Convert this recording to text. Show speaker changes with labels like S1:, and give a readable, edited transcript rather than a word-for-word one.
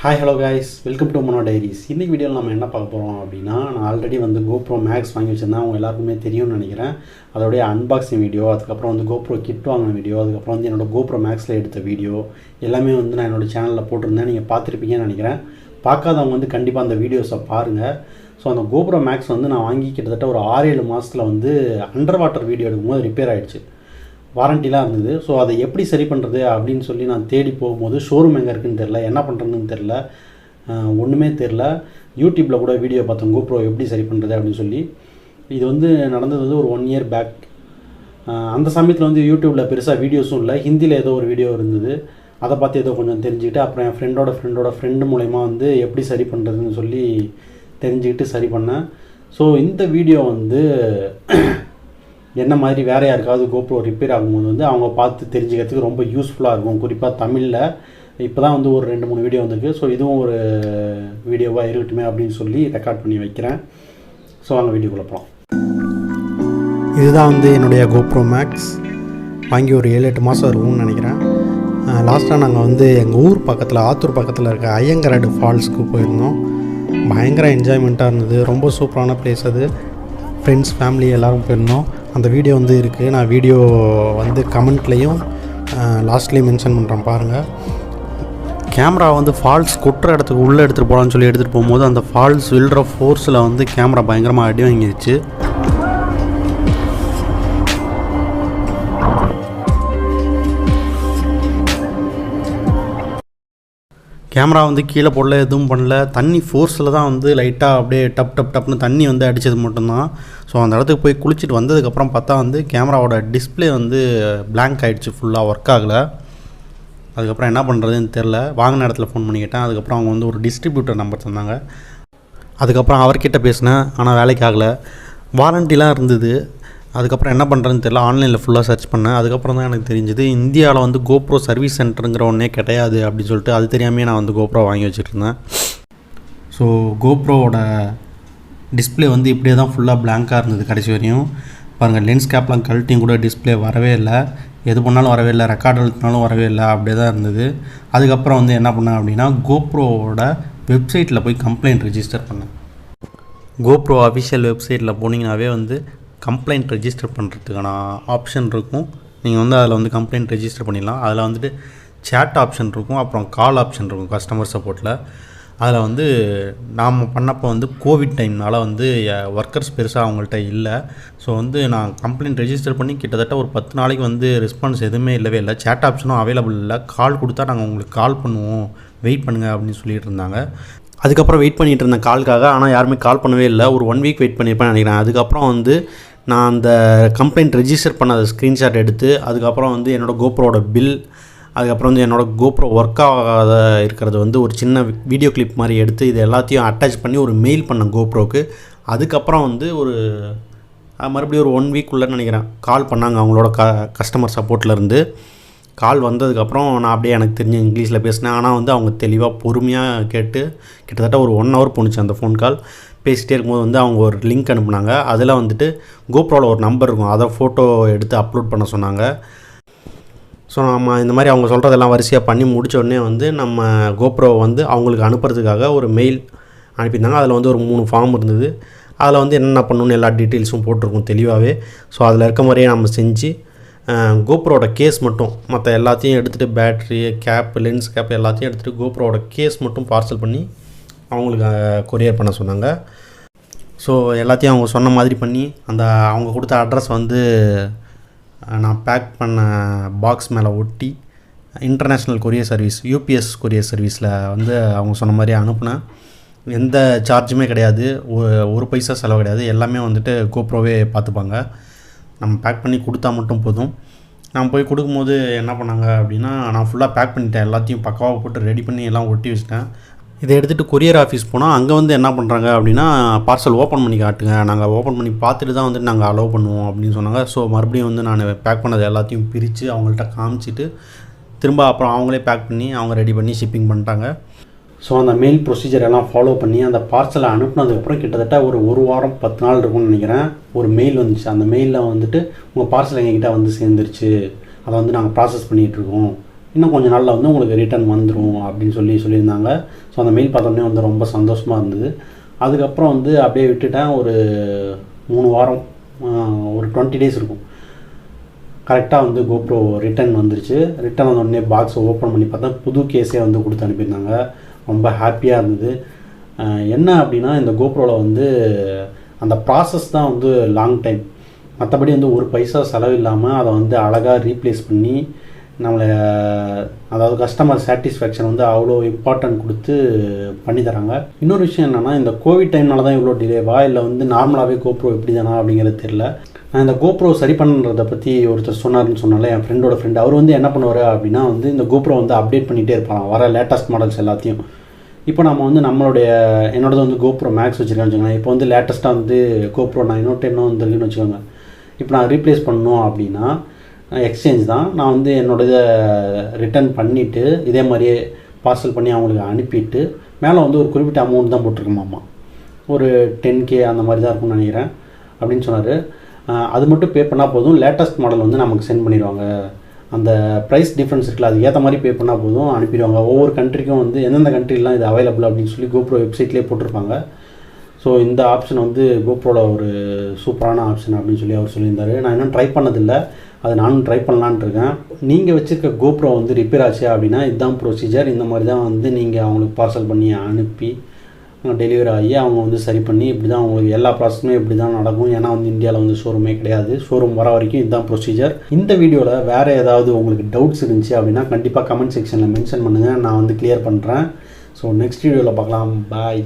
S1: Hi, hello guys, welcome to MaNo Diaries. இன்னைக்கு வீடியோவில் நம்ம என்ன பார்க்க போகிறோம் அப்படின்னா, நான் ஆல்ரெடி வந்து GoPro Max வாங்கி வச்சிருந்தேன். அவங்க எல்லாருக்குமே தெரியும்னு நினைக்கிறேன். அதோடைய அன்பாக்சிங் வீடியோ, அதுக்கப்புறம் வந்து GoPro கிட் வாங்கின வீடியோ, அதுக்கப்புறம் வந்து என்னோட GoPro Maxல எடுத்த வீடியோ எல்லாமே வந்து நான் என்னோட சேனலில் போட்டிருந்தேன். நீங்கள் பார்த்துருப்பீங்கன்னு நினைக்கிறேன். பார்க்காதவங்க வந்து கண்டிப்பாக அந்த வீடியோஸை பாருங்கள். ஸோ அந்த GoPro Max வந்து நான் வாங்கி கிட்டத்தட்ட ஒரு 6-7 மாதத்தில் வந்து அண்டர் வாட்டர் வீடியோ எடுக்கும்போது ரிப்பேர் ஆகிடுச்சு. வாரண்டிலாம் இருந்தது. ஸோ அதை எப்படி சரி பண்ணுறது அப்படின்னு சொல்லி நான் தேடி போகும்போது ஷோரூம் எங்கே இருக்குதுன்னு தெரில, என்ன பண்ணுறதுன்னு தெரில, ஒன்றுமே தெரில. யூடியூப்பில் கூட வீடியோ பார்த்தோம் GoPro எப்படி சரி பண்ணுறது அப்படின்னு சொல்லி. இது வந்து நடந்தது வந்து ஒரு 1 year பேக். அந்த சமயத்தில் வந்து யூடியூப்பில் பெருசாக வீடியோஸும் இல்லை, ஹிந்தியில் ஏதோ ஒரு வீடியோ இருந்தது. அதை பார்த்து ஏதோ கொஞ்சம் தெரிஞ்சுக்கிட்டு அப்புறம் என் ஃப்ரெண்டு மூலயமா வந்து எப்படி சரி பண்ணுறதுன்னு சொல்லி தெரிஞ்சுக்கிட்டு சரி பண்ணேன். ஸோ இந்த வீடியோ வந்து என்ன மாதிரி வேறு யாருக்காவது GoPro ரிப்பேர் ஆகும்போது வந்து அவங்க பார்த்து தெரிஞ்சுக்கிறதுக்கு ரொம்ப யூஸ்ஃபுல்லாக இருக்கும். குறிப்பாக தமிழில் இப்போ தான் வந்து ஒரு 2-3 வீடியோ வந்திருக்கு. ஸோ இதுவும் ஒரு வீடியோவாக இருக்கட்டுமே அப்படின்னு சொல்லி ரெக்கார்ட் பண்ணி வைக்கிறேன். ஸோ அங்கே வீடியோக்குள்ளே போகலாம். இதுதான் வந்து என்னுடைய GoPro Max. வாங்கி ஒரு 7-8 மாதம் இருக்கும்னு நினைக்கிறேன். லாஸ்ட்டாக நாங்கள் வந்து எங்கள் ஊர் பக்கத்தில், ஆத்தூர் பக்கத்தில் இருக்க ஐயங்கராடு ஃபால்ஸ்க்கு போயிருந்தோம். பயங்கர என்ஜாய்மெண்ட்டாக இருந்தது. ரொம்ப சூப்பரான பிளேஸ் அது. ஃப்ரெண்ட்ஸ், ஃபேமிலி எல்லோரும் போயிருந்தோம். அந்த வீடியோ வந்து இருக்குது. நான் வீடியோ வந்து கமெண்ட்லேயும் லாஸ்ட்லேயும் மென்ஷன் பண்ணுறேன் பாருங்கள். கேமரா வந்து ஃபால்ஸ் கொட்டுற இடத்துக்கு உள்ளே எடுத்துகிட்டு போகலான்னு சொல்லி எடுத்துகிட்டு போகும்போது அந்த ஃபால்ஸ் விழுற ஃபோர்ஸில் வந்து கேமரா பயங்கரமாக அடி வாங்கிடுச்சு. கேமரா வந்து கீழே போடல, எதுவும் பண்ணல. தண்ணி ஃபோர்ஸில் தான் வந்து லைட்டாக அப்படியே டப்னு தண்ணி வந்து அடித்தது மட்டும்தான். ஸோ அந்த இடத்துக்கு போய் குளிச்சுட்டு வந்ததுக்கப்புறம் பார்த்தா வந்து கேமராவோட டிஸ்பிளே வந்து பிளாங்க் ஆகிடுச்சு, ஃபுல்லாக ஒர்க் ஆகலை. அதுக்கப்புறம் என்ன பண்ணுறதுன்னு தெரில. வாங்கின இடத்துல ஃபோன் பண்ணி கேட்டேன். அதுக்கப்புறம் அவங்க வந்து ஒரு டிஸ்ட்ரிபியூட்டர் நம்பர் தந்தாங்க. அதுக்கப்புறம் அவர்கிட்ட பேசினேன், ஆனால் வேலைக்கு ஆகலை. வாரண்டிலாம் இருந்தது. அதுக்கப்புறம் என்ன பண்ணுறதுன்னு தெரியல. ஆன்லைனில் ஃபுல்லாக சர்ச் பண்ணேன். அதுக்கப்புறம் தான் எனக்கு தெரிஞ்சுது இந்தியாவில் வந்து GoPro சர்வீஸ் சென்டருங்கிற ஒன்றே கிடையாது அப்படின்னு சொல்லிட்டு. அது தெரியாமே நான் வந்து GoPro வாங்கி வச்சுருந்தேன். ஸோ GoProவோட டிஸ்பிளே வந்து இப்படியே தான் ஃபுல்லாக பிளாங்காக இருந்தது கடைசி வரையும். பாருங்கள், லென்ஸ் கேப்லாம் கழட்டியும் கூட டிஸ்பிளே வரவே இல்லை, எது பண்ணாலும் வரவே இல்லை, ரெக்கார்ட் எழுத்தினாலும் வரவே இல்லை, அப்படியே தான் இருந்தது. அதுக்கப்புறம் வந்து என்ன பண்ணேன் அப்படின்னா, GoProவோட வெப்சைட்டில் போய் கம்ப்ளைண்ட் ரெஜிஸ்டர் பண்ணேன். GoPro அஃபிஷியல் வெப்சைட்டில் போனீங்கன்னாவே வந்து கம்ப்ளைண்ட் ரெஜிஸ்டர் பண்ணுறதுக்கான ஆப்ஷன் இருக்கும். நீங்கள் வந்து அதில் வந்து கம்ப்ளைண்ட் ரெஜிஸ்டர் பண்ணிடலாம். அதில் வந்துட்டு சேட் ஆப்ஷன் இருக்கும், அப்புறம் கால் ஆப்ஷன் இருக்கும் கஸ்டமர் சப்போர்ட்டில். அதில் வந்து நாம் பண்ணப்போ வந்து கோவிட் டைம்னால் வந்து ஒர்க்கர்ஸ் பெருசாக அவங்கள்ட்ட இல்லை. ஸோ வந்து நான் கம்ப்ளைண்ட் ரெஜிஸ்டர் பண்ணி கிட்டத்தட்ட ஒரு 10 நாளைக்கு வந்து ரெஸ்பான்ஸ் எதுவுமே இல்லவே இல்லை. சேட் ஆப்ஷனும் அவைலபிள் இல்லை. கால் கொடுத்தா நாங்கள் உங்களுக்கு கால் பண்ணுவோம், வெயிட் பண்ணுங்கள் அப்படின்னு சொல்லிட்டு இருந்தாங்க. அதுக்கப்புறம் வெயிட் பண்ணிகிட்டு இருந்தேன் கால்க்காக. ஆனால் யாருமே கால் பண்ணவே இல்லை. ஒரு 1 week வெயிட் பண்ணியிருப்பேன் நினைக்கிறேன். அதுக்கப்புறம் வந்து நான் அந்த கம்ப்ளைண்ட் ரெஜிஸ்டர் பண்ண அதை ஸ்க்ரீன்ஷாட் எடுத்து, அதுக்கப்புறம் வந்து என்னோடய GoProவோட பில், அதுக்கப்புறம் வந்து என்னோடய GoPro ஒர்க் ஆகாத இருக்கிறது வந்து ஒரு சின்ன வீடியோ கிளிப் மாதிரி எடுத்து இது எல்லாத்தையும் அட்டாச் பண்ணி ஒரு மெயில் பண்ணேன் GoProக்கு. அதுக்கப்புறம் வந்து ஒரு மறுபடியும் ஒரு 1 week நினைக்கிறேன் கால் பண்ணாங்க அவங்களோட கஸ்டமர் சப்போர்ட்லேருந்து. கால் வந்ததுக்கப்புறம் நான் அப்படியே எனக்கு தெரிஞ்ச இங்கிலீஷில் பேசினேன். ஆனால் வந்து அவங்க தெளிவாக பொறுமையாக கேட்டு கிட்டத்தட்ட ஒரு 1 hour போணுச்சு அந்த ஃபோன் கால். பேசிகிட்டே இருக்கும்போது வந்து அவங்க ஒரு லிங்க் அனுப்புனாங்க. அதில் வந்துட்டு GoProவில் ஒரு நம்பர் இருக்கும், அதை ஃபோட்டோ எடுத்து அப்லோட் பண்ண சொன்னாங்க. ஸோ நம்ம இந்த மாதிரி அவங்க சொல்கிறதெல்லாம் வரிசையாக பண்ணி முடித்த உடனே வந்து நம்ம GoPro வந்து அவங்களுக்கு அனுப்புறதுக்காக ஒரு மெயில் அனுப்பியிருந்தாங்க. அதில் வந்து ஒரு 3 ஃபார்ம் இருந்தது. அதில் வந்து என்னென்ன பண்ணணுன்னு எல்லா டீட்டெயில்ஸும் போட்டிருக்கும் தெளிவாகவே. ஸோ அதில் இருக்க மாதிரியே நம்ம செஞ்சு GoProவோட கேஸ் மட்டும், மற்ற எல்லாத்தையும் எடுத்துகிட்டு பேட்ரி, கேப், லென்ஸ் கேப் எல்லாத்தையும் எடுத்துகிட்டு GoProவோட கேஸ் மட்டும் பார்சல் பண்ணி அவங்களுக்கு கொரியர் பண்ண சொன்னாங்க. ஸோ எல்லாத்தையும் அவங்க சொன்ன மாதிரி பண்ணி அந்த அவங்க கொடுத்த அட்ரஸ் வந்து நான் பேக் பண்ண பாக்ஸ் மேலே ஒட்டி international courier service, UPS courier சர்வீஸில் வந்து அவங்க சொன்ன மாதிரி அனுப்புனேன். எந்த சார்ஜுமே கிடையாது, ஒரு பைசா செலவு கிடையாது. எல்லாமே வந்துட்டு GoProவே பார்த்துப்பாங்க. நம்ம பேக் பண்ணி கொடுத்தா மட்டும் போதும். நான் போய் கொடுக்கும்போது என்ன பண்ணாங்க அப்படின்னா, நான் ஃபுல்லாக பேக் பண்ணிட்டேன், எல்லாத்தையும் பக்காவாக போட்டு ரெடி பண்ணி எல்லாம் ஒட்டி வச்சிட்டேன். இதை எடுத்துகிட்டு கொரியர் ஆஃபீஸ் போனால் அங்கே வந்து என்ன பண்ணுறாங்க அப்படின்னா, பார்சல் ஓப்பன் பண்ணி காட்டுங்க, நாங்கள் ஓப்பன் பண்ணி பார்த்துட்டு தான் வந்து நாங்கள் அலோவ் பண்ணுவோம் அப்படின்னு சொன்னாங்க. ஸோ மறுபடியும் வந்து நான் பேக் பண்ணது எல்லாத்தையும் பிரித்து அவங்கள்ட்ட காமிச்சிட்டு திரும்ப அப்புறம் அவங்களே பேக் பண்ணி அவங்க ரெடி பண்ணி ஷிப்பிங் பண்ணிட்டாங்க. ஸோ அந்த மெயில் ப்ரொசீஜர் எல்லாம் ஃபாலோ பண்ணி அந்த பார்சலை அனுப்புனதுக்கப்புறம் கிட்டத்தட்ட ஒரு வாரம் 10 நாள் இருக்கும்னு நினைக்கிறேன். ஒரு மெயில் வந்துச்சு. அந்த மெயிலில் வந்துட்டு உங்கள் பார்சல் எங்ககிட்ட வந்து சேர்ந்துருச்சு, அதை வந்து நாங்கள் ப்ராசஸ் பண்ணிகிட்ருக்கோம், இன்னும் கொஞ்சம் நாளில் வந்து உங்களுக்கு ரிட்டர்ன் வந்துடும் அப்படின்னு சொல்லியிருந்தாங்க. ஸோ அந்த மெயில் பார்த்தோன்னே வந்து ரொம்ப சந்தோஷமாக இருந்தது. அதுக்கப்புறம் வந்து அப்படியே விட்டுட்டேன். ஒரு 3 வாரம், ஒரு 20 டேஸ் இருக்கும். கரெக்டாக வந்து கோப்ரோ ரிட்டர்ன் வந்துருச்சு. ரிட்டர்ன் வந்தோடனே பாக்ஸை ஓப்பன் பண்ணி பார்த்தா புது கேஸே வந்து கொடுத்து அனுப்பியிருந்தாங்க. ரொம்ப ஹாப்பியாக இருந்தது. என்ன அப்படின்னா, இந்த கோப்ரோவில் வந்து அந்த ப்ராசஸ் தான் வந்து லாங் டைம். மற்றபடி வந்து ஒரு பைசா செலவு இல்லாமல் அதை வந்து அழகாக ரீப்ளேஸ் பண்ணி நம்மளை, அதாவது கஸ்டமர் சாட்டிஸ்ஃபேக்ஷன் வந்து அவ்வளோ இம்பார்ட்டன்ட் கொடுத்து பண்ணி தராங்க. இன்னொரு விஷயம் என்னென்னா, இந்த கோவிட் டைம்னால தான் இவ்வளோ டிலேவா இல்லை வந்து நார்மலாகவே கோப்ரோ எப்படி தானா அப்படிங்கிறது தெரில. நான் இந்த கோப்ரோ சரி பண்ணுறதை பற்றி ஒருத்தர் சொன்னார்னு சொன்னாலே, என் ஃப்ரெண்டோட ஃப்ரெண்டு, அவர் வந்து என்ன பண்ணுவார் அப்படின்னா வந்து இந்த கோப்ரோ வந்து அப்டேட் பண்ணிகிட்டே இருப்பாங்க வர லேட்டஸ்ட் மாடல்ஸ் எல்லாத்தையும். இப்போ நம்ம வந்து என்னோடது வந்து கோப்ரோ மேக்ஸ் வச்சுருக்கேன்னு வச்சுக்கோங்க. இப்போ வந்து லேட்டஸ்ட்டாக வந்து கோப்ரோ நான் இன்னொரு டைம் வந்துருக்குன்னு வச்சுக்கோங்க. இப்போ நான் ரீப்ளேஸ் பண்ணணும் அப்படின்னா எக்ஸ்சேஞ்ச் தான். நான் வந்து என்னோடய ரிட்டர்ன் பண்ணிவிட்டு இதே மாதிரியே பார்சல் பண்ணி அவங்களுக்கு அனுப்பிட்டு மேலே வந்து ஒரு குறிப்பிட்ட அமௌண்ட் தான் போட்டிருக்கோமாம்மா. ஒரு 10K அந்த மாதிரி தான் இருக்கும்னு நினைக்கிறேன் அப்படின்னு சொன்னார். அது மட்டும் பே பண்ணால் போதும், லேட்டஸ்ட் மாடல் வந்து நமக்கு சென்ட் பண்ணிடுவாங்க. அந்த ப்ரைஸ் டிஃப்ரென்ஸ் இருக்குல்ல, அது ஏற்ற மாதிரி பே பண்ணால் போதும், அனுப்பிடுவாங்க. ஒவ்வொரு கண்ட்ரிக்கும் வந்து எந்தெந்த கண்ட்ரிலாம் இது அவைலபிள் அப்படின்னு சொல்லி கோப்ரோ வெப்சைட்லேயே போட்டிருப்பாங்க. ஸோ இந்த ஆப்ஷன் வந்து கோப்ரோவில் ஒரு சூப்பரான ஆப்ஷன் அப்படின்னு சொல்லி அவர் சொல்லியிருந்தார். நான் இன்னும் ட்ரை பண்ணதில்லை, அது நானும் ட்ரை பண்ணலான்ட்டு இருக்கேன். நீங்கள் வச்சுருக்க கோப்ரோ வந்து ரிப்பேர் ஆச்சு அப்படின்னா இதுதான் ப்ரொசீஜர். இந்த மாதிரி தான் வந்து நீங்கள் அவங்களுக்கு பார்சல் பண்ணி அனுப்பி டெலிவரி ஆகி அவங்க வந்து சரி பண்ணி இப்படி தான் அவங்களுக்கு எல்லா ப்ராசஸுமே இப்படி தான் நடக்கும். ஏன்னா வந்து இந்தியாவில் வந்து ஷோரூமே கிடையாது. ஷோரூம் வர வரைக்கும் இதுதான் ப்ரொசீஜர். இந்த வீடியோவில் வேறு ஏதாவது உங்களுக்கு டவுட்ஸ் இருந்துச்சு அப்படின்னா கண்டிப்பாக கமெண்ட் செக்ஷனில் மென்ஷன் பண்ணுங்கள், நான் வந்து கிளியர் பண்ணுறேன். ஸோ நெக்ஸ்ட் வீடியோவில் பார்க்கலாம். பாய்.